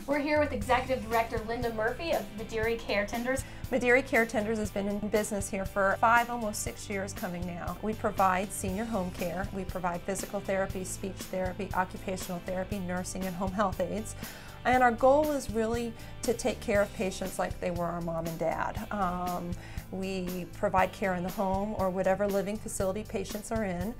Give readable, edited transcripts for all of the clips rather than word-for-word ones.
We're here with Executive Director Linda Murphy of Mederi Caretenders. Mederi Caretenders has been in business here for 5, almost 6 years coming now. We provide senior home care. We provide physical therapy, speech therapy, occupational therapy, nursing, and home health aides. And our goal is really to take care of patients like they were our mom and dad. We provide care in the home or whatever living facility patients are in.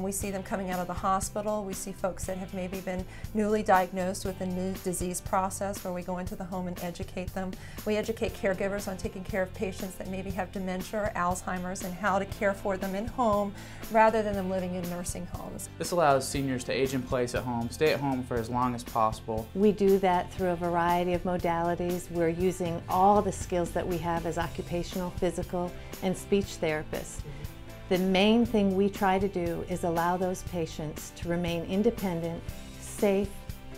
We see them coming out of the hospital. We see folks that have maybe been newly diagnosed with a new disease process where we go into the home and educate them. We educate caregivers on taking care of patients that maybe have dementia or Alzheimer's and how to care for them in home rather than them living in nursing homes. This allows seniors to age in place at home, stay at home for as long as possible. We do that through a variety of modalities. We're using all the skills that we have as occupational, physical, and speech therapists. The main thing we try to do is allow those patients to remain independent, safe,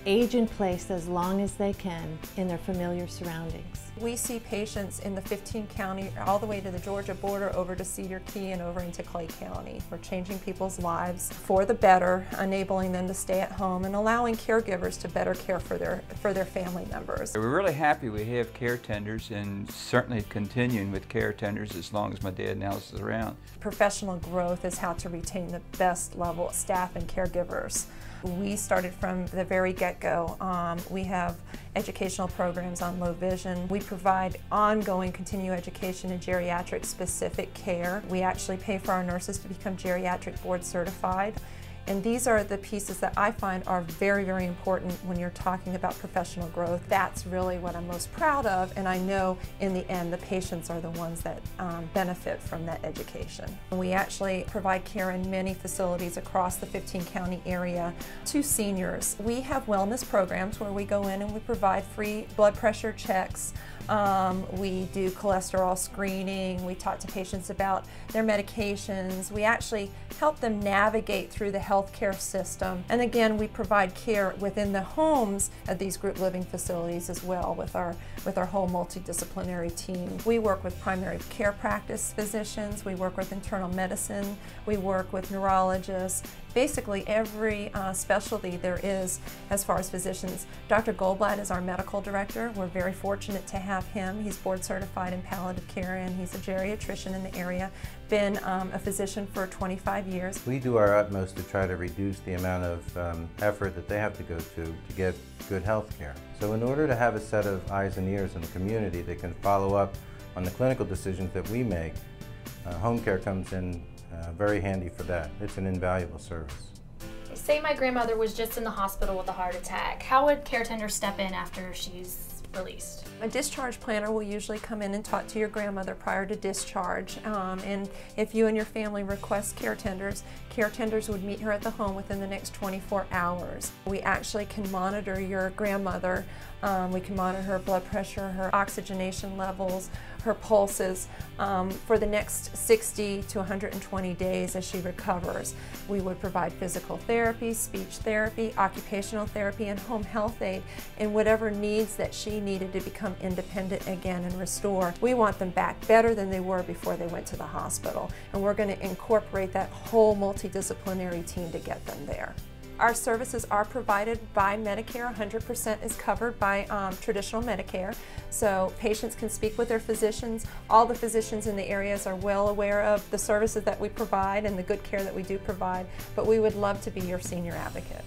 age in place as long as they can in their familiar surroundings. We see patients in the 15 county, all the way to the Georgia border, over to Cedar Key and over into Clay County. We're changing people's lives for the better, enabling them to stay at home and allowing caregivers to better care for their family members. We're really happy we have Caretenders, and certainly continuing with Caretenders as long as my dad now is around. Professional growth is how to retain the best level of staff and caregivers. We started from the very get-go. We have educational programs on low vision. We provide ongoing continuing education in geriatric specific care. We actually pay for our nurses to become geriatric board certified. And these are the pieces that I find are very, very important when you're talking about professional growth. That's really what I'm most proud of, and I know in the end the patients are the ones that benefit from that education. We actually provide care in many facilities across the 15 county area to seniors. We have wellness programs where we go in and we provide free blood pressure checks. We do cholesterol screening. We talk to patients about their medications. We actually help them navigate through the healthcare system. And again, we provide care within the homes of these group living facilities as well with our whole multidisciplinary team. We work with primary care practice physicians. We work with internal medicine. We work with neurologists. Basically every specialty there is as far as physicians. Dr. Goldblatt is our medical director. We're very fortunate to have him. He's board certified in palliative care and he's a geriatrician in the area. Been a physician for 25 years. We do our utmost to try to reduce the amount of effort that they have to go to get good health care. So in order to have a set of eyes and ears in the community that can follow up on the clinical decisions that we make, home care comes in very handy for that. It's an invaluable service. Say my grandmother was just in the hospital with a heart attack. How would Caretenders step in after she's released? A discharge planner will usually come in and talk to your grandmother prior to discharge, and if you and your family request Caretenders, Caretenders would meet her at the home within the next 24 hours. We actually can monitor your grandmother. We can monitor her blood pressure, her oxygenation levels, her pulses for the next 60 to 120 days as she recovers. We would provide physical therapy, speech therapy, occupational therapy, and home health aid in whatever needs that she needed to become independent again and restore. We want them back better than they were before they went to the hospital, and we're going to incorporate that whole multidisciplinary team to get them there. Our services are provided by Medicare. 100% is covered by traditional Medicare. So patients can speak with their physicians. All the physicians in the areas are well aware of the services that we provide and the good care that we do provide. But we would love to be your senior advocate.